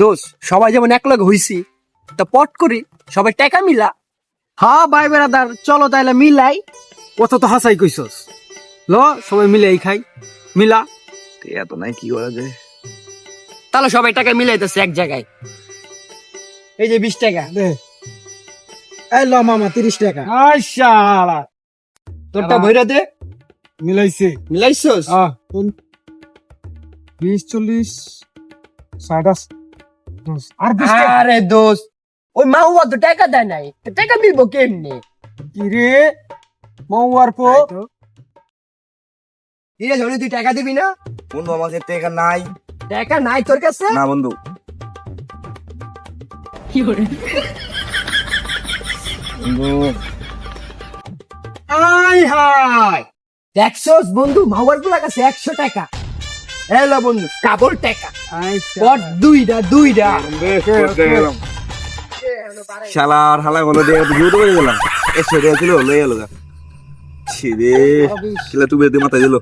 দোষ সবাই যেমন এক লগ হইছি তা পট করি সবাই টাকা মিলা। হ্যাঁ ভাই বেড়াদার, চলো তাইলে মিলাই। কথা তো হাসাই কইছস। ল সবাই মিলে খাই, মিলা। এত নাই কি করা যায়? তাহলে সবাই টাকা মিলাইতেছে এক জায়গায়। এই যে 20 টাকা। এই ল মামা 30 টাকা। আচ্ছা তোরটা ভইরা দে। মিলাইছে। মিলাইছস? 20 40 60 আর 20 টাকা। আরে দোষ ওই মাউয়া তো টাকা দেয় নাই, তো টাকা মিলবো কেমনে? কি রে মৌয়ার পো ধীরে ধরে তুই টাকা দিবি না? বন্ধু আমার কাছে টাকা নাই। টাকা নাই তোর কাছে? না বন্ধু। বন্ধু আই হাই দেখছস বন্ধু, মাউয়ার গুলা কাছে 100 টাকা। হ্যালো বন্ধু, কাবল টাকা। পট দুইটা। শালার হালা বলে দিয়ে ভিডিও তো করে গেলাম। 100 টাকা ছিল লয়ে গেল গা। ছি রে, কিলা তুই মাথায় দিল।